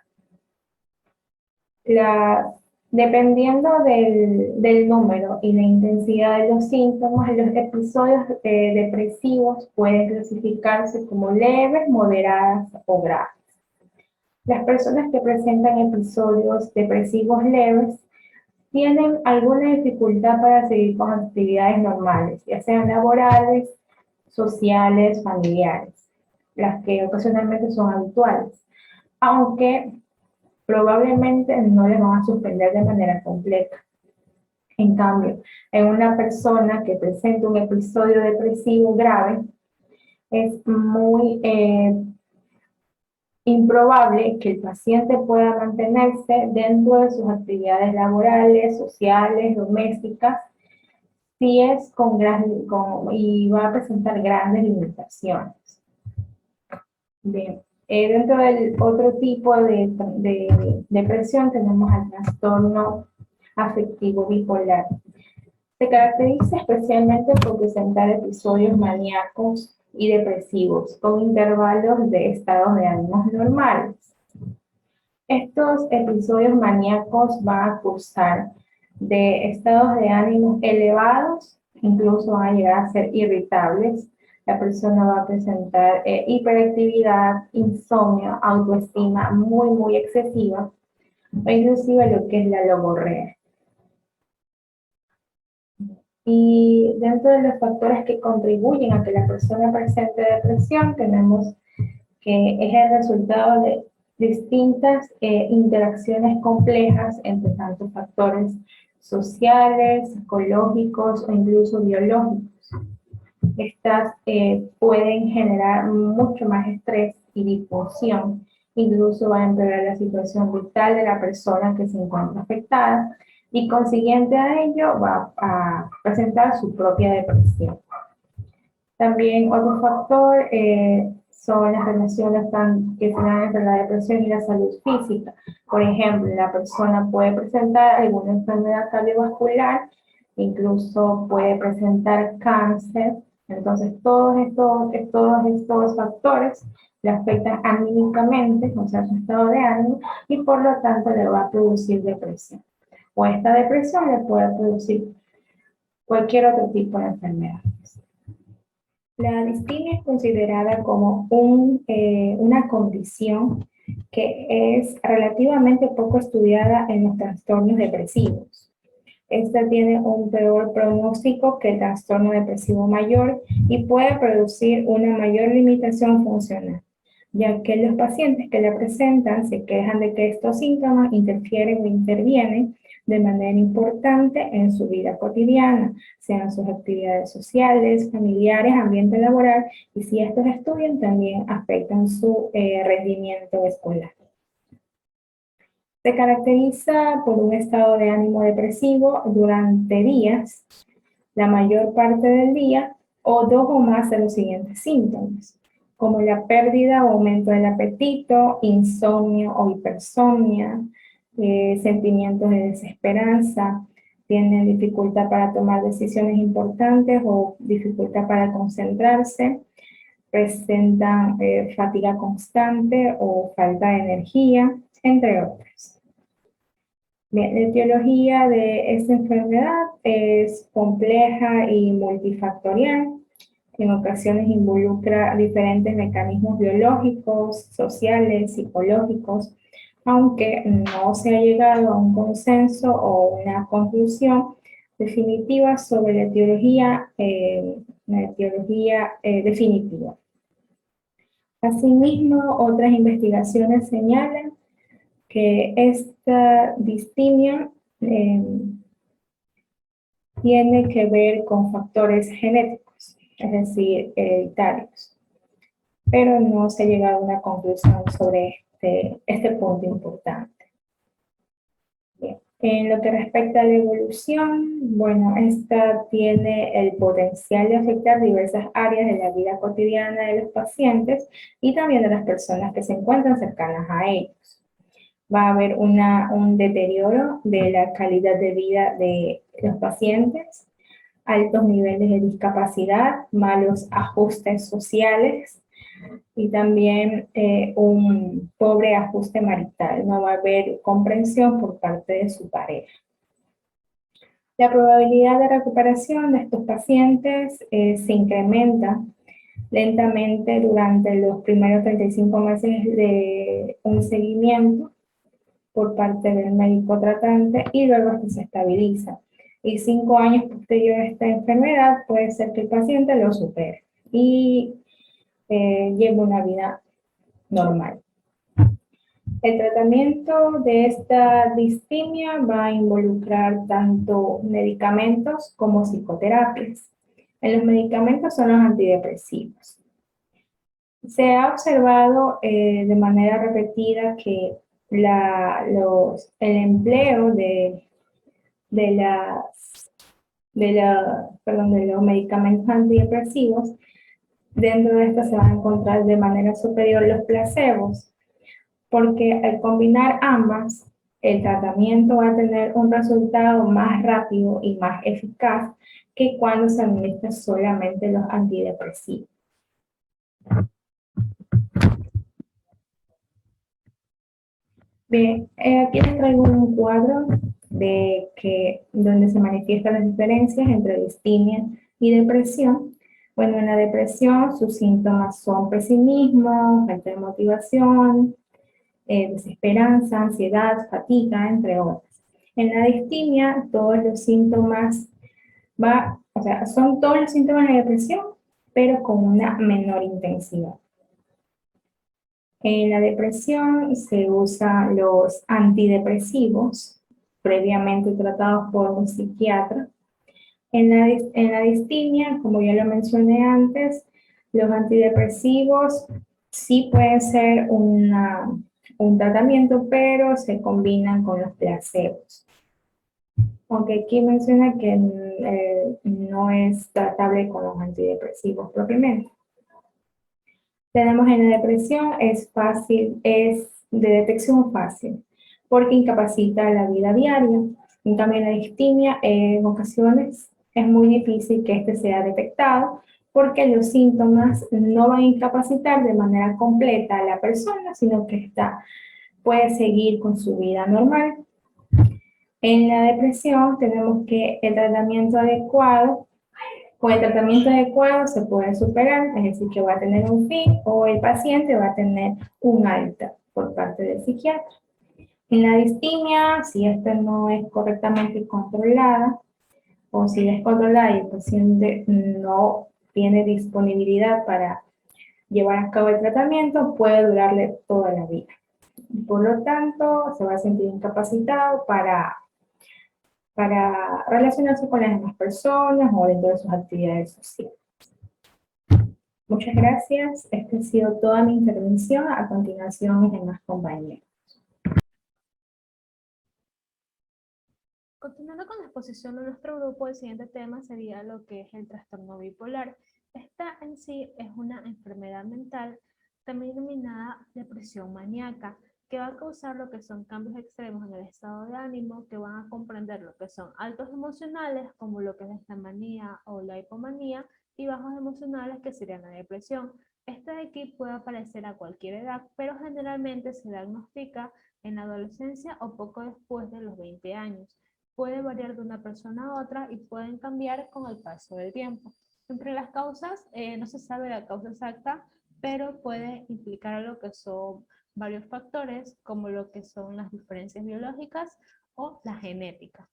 Dependiendo del número y la intensidad de los síntomas, los episodios depresivos pueden clasificarse como leves, moderadas o graves. Las personas que presentan episodios depresivos leves tienen alguna dificultad para seguir con actividades normales, ya sean laborales, sociales, familiares, las que ocasionalmente son habituales, aunque probablemente no les van a suspender de manera completa. En cambio, en una persona que presenta un episodio depresivo grave, es muy improbable que el paciente pueda mantenerse dentro de sus actividades laborales, sociales, domésticas, si es y va a presentar grandes limitaciones. Bien. Dentro del otro tipo de depresión tenemos el trastorno afectivo bipolar. Se caracteriza especialmente por presentar episodios maníacos y depresivos con intervalos de estados de ánimos normales. Estos episodios maníacos van a cursar de estados de ánimos elevados, incluso van a llegar a ser irritables. La persona va a presentar hiperactividad, insomnio, autoestima muy excesiva, o inclusive lo que es la logorrea. Y dentro de los factores que contribuyen a que la persona presente depresión, tenemos que es el resultado de distintas interacciones complejas entre tanto factores sociales, psicológicos o incluso biológicos. Estas pueden generar mucho más estrés y disfunción. Incluso va a empeorar la situación vital de la persona que se encuentra afectada y consiguiente a ello va a presentar su propia depresión. También otro factor son las relaciones que se dan entre la depresión y la salud física. Por ejemplo, la persona puede presentar alguna enfermedad cardiovascular, incluso puede presentar cáncer. Entonces, todos estos factores le afectan anímicamente, o sea, su estado de ánimo, y por lo tanto le va a producir depresión. O esta depresión le puede producir cualquier otro tipo de enfermedad. La distimia es considerada como una condición que es relativamente poco estudiada en los trastornos depresivos. Esta tiene un peor pronóstico que el trastorno depresivo mayor y puede producir una mayor limitación funcional, ya que los pacientes que la presentan se quejan de que estos síntomas interfieren o intervienen de manera importante en su vida cotidiana, sean sus actividades sociales, familiares, ambiente laboral, y si estos estudian también afectan su rendimiento escolar. Se caracteriza por un estado de ánimo depresivo durante días, la mayor parte del día, o 2 o más de los siguientes síntomas, como la pérdida o aumento del apetito, insomnio o hipersomnia, sentimientos de desesperanza, tienen dificultad para tomar decisiones importantes o dificultad para concentrarse, presentan fatiga constante o falta de energía, entre otras. Bien, la etiología de esta enfermedad es compleja y multifactorial. En ocasiones involucra diferentes mecanismos biológicos, sociales, psicológicos, aunque no se ha llegado a un consenso o una conclusión definitiva sobre la etiología definitiva. Asimismo, otras investigaciones señalan que esta distimia tiene que ver con factores genéticos, es decir, hereditarios, pero no se ha llegado a una conclusión sobre este punto importante. Bien. En lo que respecta a la evolución, bueno, esta tiene el potencial de afectar diversas áreas de la vida cotidiana de los pacientes y también de las personas que se encuentran cercanas a ellos. Va a haber un deterioro de la calidad de vida de los pacientes, altos niveles de discapacidad, malos ajustes sociales y también un pobre ajuste marital. No va a haber comprensión por parte de su pareja. La probabilidad de recuperación de estos pacientes se incrementa lentamente durante los primeros 35 meses de un seguimiento por parte del médico tratante y luego esto se estabiliza. Y 5 años posterior a esta enfermedad puede ser que el paciente lo supere y lleve una vida normal. El tratamiento de esta distimia va a involucrar tanto medicamentos como psicoterapias. En los medicamentos son los antidepresivos. Se ha observado de manera repetida que el empleo de los medicamentos antidepresivos, dentro de esto se van a encontrar de manera superior los placebos, porque al combinar ambas, el tratamiento va a tener un resultado más rápido y más eficaz que cuando se administran solamente los antidepresivos. Bien, aquí les traigo un cuadro donde se manifiestan las diferencias entre distimia y depresión. Bueno, en la depresión sus síntomas son pesimismo, falta de motivación, desesperanza, ansiedad, fatiga, entre otras. En la distimia todos los síntomas son todos los síntomas de depresión, pero con una menor intensidad. En la depresión se usan los antidepresivos, previamente tratados por un psiquiatra. En la distimia, como ya lo mencioné antes, los antidepresivos sí pueden ser un tratamiento, pero se combinan con los placebos. Aunque aquí menciona que no es tratable con los antidepresivos propiamente. Tenemos en la depresión, es de detección fácil, porque incapacita la vida diaria. En cambio, en la distimia, en ocasiones es muy difícil que este sea detectado, porque los síntomas no van a incapacitar de manera completa a la persona, sino que puede seguir con su vida normal. En la depresión tenemos que con el tratamiento adecuado se puede superar, es decir, que va a tener un fin o el paciente va a tener un alta por parte del psiquiatra. En la distimia, si esta no es correctamente controlada o si es controlada y el paciente no tiene disponibilidad para llevar a cabo el tratamiento, puede durarle toda la vida. Por lo tanto, se va a sentir incapacitado para relacionarse con las demás personas o dentro de sus actividades sociales. Muchas gracias. Esta ha sido toda mi intervención. A continuación, mis demás compañeros. Continuando con la exposición de nuestro grupo, el siguiente tema sería lo que es el trastorno bipolar. Esta en sí es una enfermedad mental, también denominada depresión maníaca, que va a causar lo que son cambios extremos en el estado de ánimo, que van a comprender lo que son altos emocionales, como lo que es la manía o la hipomanía, y bajos emocionales, que serían la depresión. Este de aquí puede aparecer a cualquier edad, pero generalmente se diagnostica en la adolescencia o poco después de los 20 años. Puede variar de una persona a otra y pueden cambiar con el paso del tiempo. Entre las causas, no se sabe la causa exacta, pero puede implicar lo que son varios factores, como lo que son las diferencias biológicas o la genética.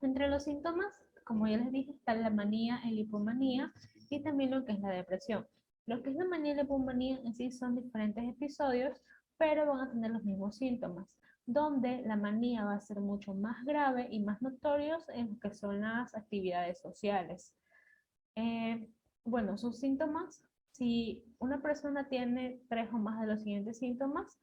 Entre los síntomas, como ya les dije, está la manía, la hipomanía y también lo que es la depresión. Lo que es la manía y la hipomanía en sí son diferentes episodios, pero van a tener los mismos síntomas, donde la manía va a ser mucho más grave y más notorios en lo que son las actividades sociales. Bueno, sus síntomas, si una persona tiene 3 o más de los siguientes síntomas,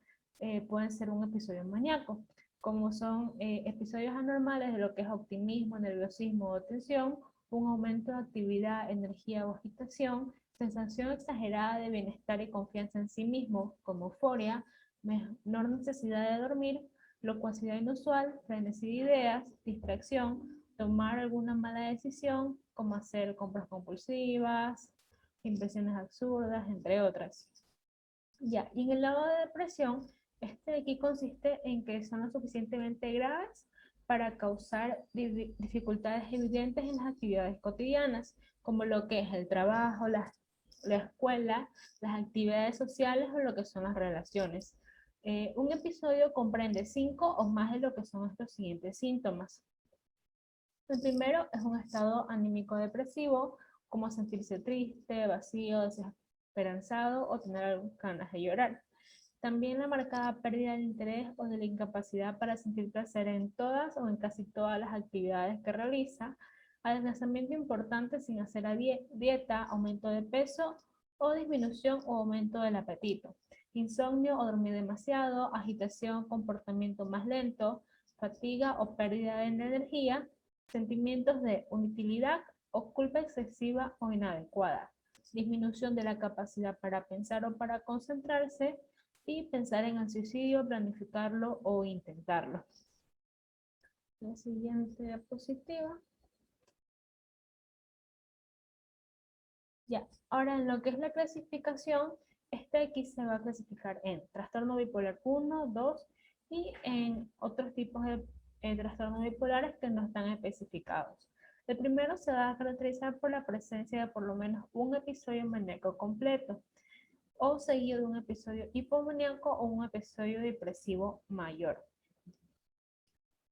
pueden ser un episodio maníaco, como son episodios anormales de lo que es optimismo, nerviosismo o tensión, un aumento de actividad, energía o agitación, sensación exagerada de bienestar y confianza en sí mismo, como euforia, menor necesidad de dormir, locuacidad inusual, frenesí de ideas, distracción, tomar alguna mala decisión, como hacer compras compulsivas, impresiones absurdas, entre otras. Ya, y en el lado de depresión, este de aquí consiste en que son lo suficientemente graves para causar dificultades evidentes en las actividades cotidianas, como lo que es el trabajo, la escuela, las actividades sociales o lo que son las relaciones. Un episodio comprende 5 o más de lo que son estos siguientes síntomas. El primero es un estado anímico depresivo, como sentirse triste, vacío, desesperanzado o tener ganas de llorar. También la marcada pérdida del interés o de la incapacidad para sentir placer en todas o en casi todas las actividades que realiza, adelgazamiento importante sin hacer dieta, aumento de peso o disminución o aumento del apetito, insomnio o dormir demasiado, agitación, comportamiento más lento, fatiga o pérdida de energía, sentimientos de inutilidad o culpa excesiva o inadecuada, disminución de la capacidad para pensar o para concentrarse, y pensar en el suicidio, planificarlo o intentarlo. La siguiente diapositiva. Ya, ahora en lo que es la clasificación, este aquí se va a clasificar en trastorno bipolar 1, 2 y en otros tipos de trastornos bipolares que no están especificados. El primero se va a caracterizar por la presencia de por lo menos un episodio maníaco completo, o seguido de un episodio hipomaníaco o un episodio depresivo mayor.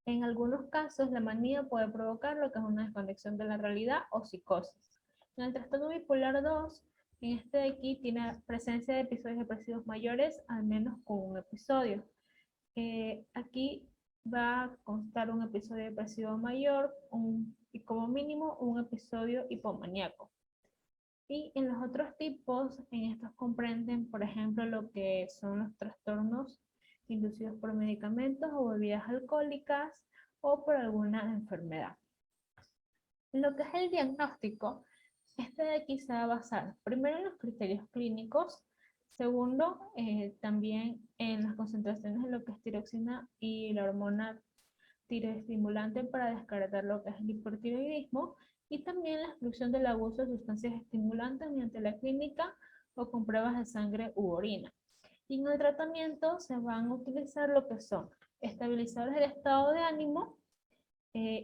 En algunos casos, la manía puede provocar lo que es una desconexión de la realidad o psicosis. En el trastorno bipolar 2, en este de aquí tiene presencia de episodios depresivos mayores, al menos con un episodio. Aquí va a constar un episodio depresivo mayor y como mínimo un episodio hipomaníaco. Y en los otros tipos, en estos comprenden, por ejemplo, lo que son los trastornos inducidos por medicamentos o bebidas alcohólicas o por alguna enfermedad. En lo que es el diagnóstico, este de aquí se va a basar primero en los criterios clínicos, segundo, también en las concentraciones de lo que es tiroxina y la hormona tiroestimulante para descartar lo que es el hipertiroidismo, y también la exclusión del abuso de sustancias estimulantes mediante la clínica o con pruebas de sangre u orina. Y en el tratamiento se van a utilizar lo que son estabilizadores del estado de ánimo,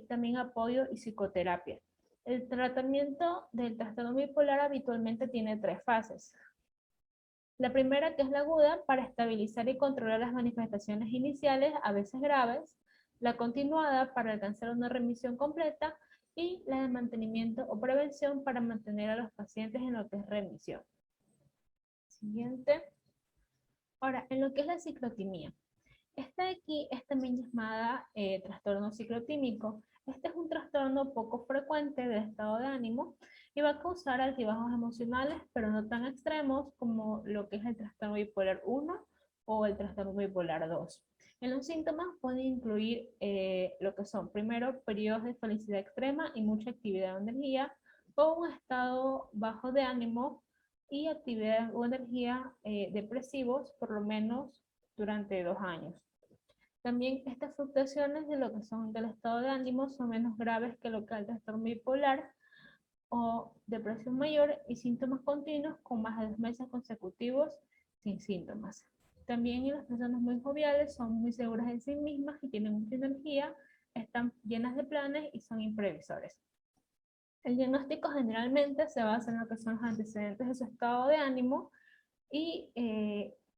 también apoyo y psicoterapia. El tratamiento del trastorno bipolar habitualmente tiene 3 fases. La primera, que es la aguda, para estabilizar y controlar las manifestaciones iniciales, a veces graves. La continuada, para alcanzar una remisión completa. Y la de mantenimiento o prevención, para mantener a los pacientes en lo que es remisión. Siguiente. Ahora, en lo que es la ciclotimia. Esta de aquí es también llamada trastorno ciclotímico. Este es un trastorno poco frecuente del estado de ánimo y va a causar altibajos emocionales, pero no tan extremos como lo que es el trastorno bipolar 1 o el trastorno bipolar 2. En los síntomas pueden incluir lo que son, primero, periodos de felicidad extrema y mucha actividad o energía, o un estado bajo de ánimo y actividad o energía depresivos, por lo menos durante 2 años. También estas fluctuaciones de lo que son del estado de ánimo son menos graves que lo que el trastorno bipolar o depresión mayor y síntomas continuos con más de 2 meses consecutivos sin síntomas. También las personas muy joviales son muy seguras de sí mismas y tienen mucha energía, están llenas de planes y son imprevisores. El diagnóstico generalmente se basa en lo que son los antecedentes de su estado de ánimo y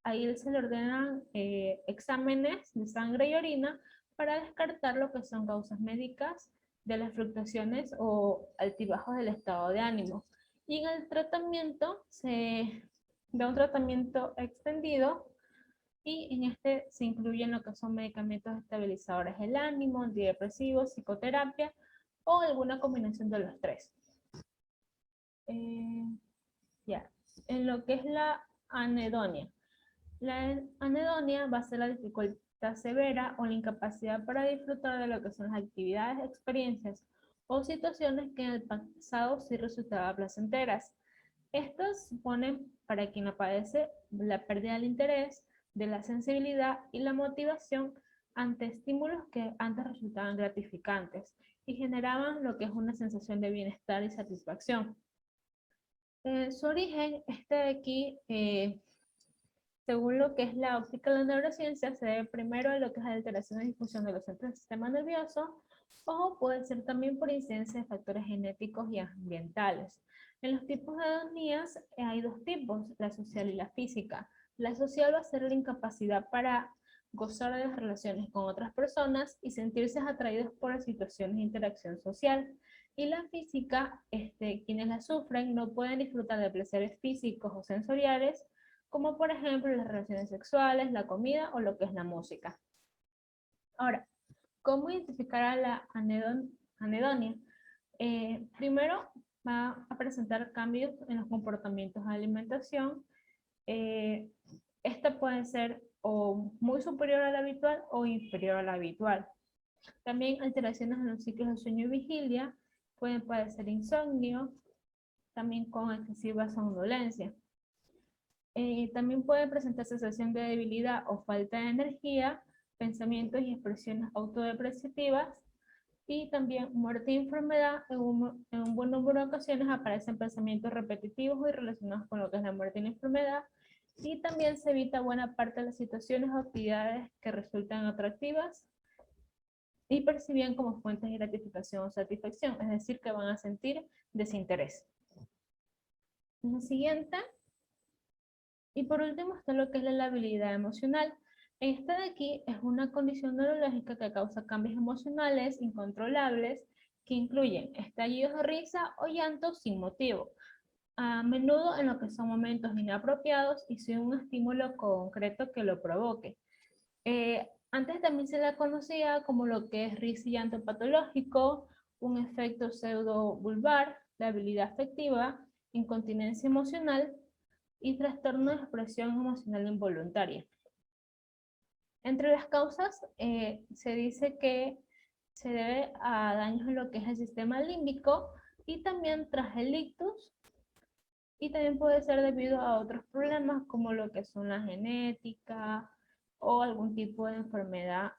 ahí se le ordenan exámenes de sangre y orina para descartar lo que son causas médicas de las fluctuaciones o altibajos del estado de ánimo. Y en el tratamiento se da un tratamiento extendido y en este se incluyen lo que son medicamentos estabilizadores del ánimo, antidepresivos, psicoterapia o alguna combinación de los tres. Ya. En lo que es la anedonia. La anedonia va a ser la dificultad severa o la incapacidad para disfrutar de lo que son las actividades, experiencias o situaciones que en el pasado sí resultaban placenteras. Estos suponen, para quien la padece, la pérdida del interés, de la sensibilidad y la motivación ante estímulos que antes resultaban gratificantes y generaban lo que es una sensación de bienestar y satisfacción. Su origen, de aquí, según lo que es la óptica de la neurociencia, se debe primero a lo que es la alteración de difusión de los centros del sistema nervioso, o puede ser también por incidencia de factores genéticos y ambientales. En los tipos de adonías hay 2 tipos, la social y la física. La social va a ser la incapacidad para gozar de las relaciones con otras personas y sentirse atraídos por las situaciones de interacción social. Y la física, quienes la sufren no pueden disfrutar de placeres físicos o sensoriales, como por ejemplo las relaciones sexuales, la comida o lo que es la música. Ahora, ¿cómo identificar a la anedonia? Primero va a presentar cambios en los comportamientos de alimentación. Esta puede ser o muy superior a la habitual o inferior a la habitual. También alteraciones en los ciclos de sueño y vigilia, pueden padecer insomnio, también con excesiva somnolencia. También puede presentar sensación de debilidad o falta de energía, pensamientos y expresiones autodepreciativas, y también muerte y enfermedad. En un buen número de ocasiones aparecen pensamientos repetitivos y relacionados con lo que es la muerte y la enfermedad, y también se evita buena parte de las situaciones o actividades que resultan atractivas y percibían como fuentes de gratificación o satisfacción, es decir, que van a sentir desinterés. La siguiente. Y por último está lo que es la labilidad emocional. Esta de aquí es una condición neurológica que causa cambios emocionales incontrolables que incluyen estallidos de risa o llanto sin motivo, a menudo en lo que son momentos inapropiados y sin un estímulo concreto que lo provoque. Antes también se la conocía como lo que es risa y llanto patológico, un efecto pseudo-vulvar, labilidad afectiva, incontinencia emocional y trastorno de expresión emocional involuntaria. Entre las causas se dice que se debe a daños en lo que es el sistema límbico y también tras el ictus, y también puede ser debido a otros problemas como lo que son la genética o algún tipo de enfermedad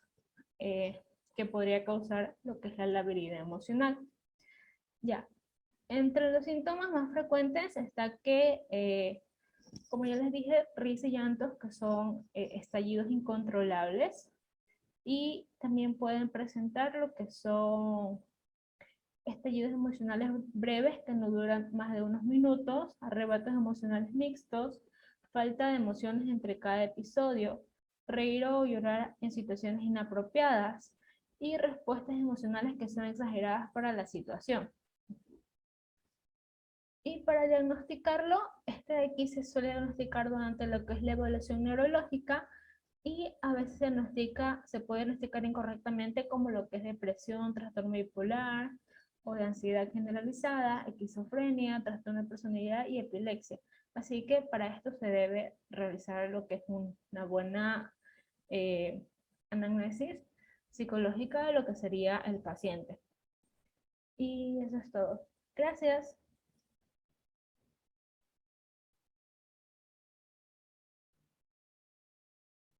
que podría causar lo que es la labilidad emocional. Ya, entre los síntomas más frecuentes está que, como ya les dije, risa y llantos que son estallidos incontrolables, y también pueden presentar lo que son estallidos emocionales breves que no duran más de unos minutos, arrebatos emocionales mixtos, falta de emociones entre cada episodio, reír o llorar en situaciones inapropiadas y respuestas emocionales que son exageradas para la situación. Y para diagnosticarlo, de aquí se suele diagnosticar durante lo que es la evaluación neurológica, y a veces se puede diagnosticar incorrectamente como lo que es depresión, trastorno bipolar o de ansiedad generalizada, esquizofrenia, trastorno de personalidad y epilepsia. Así que para esto se debe realizar lo que es una buena anamnesis psicológica de lo que sería el paciente. Y eso es todo. Gracias.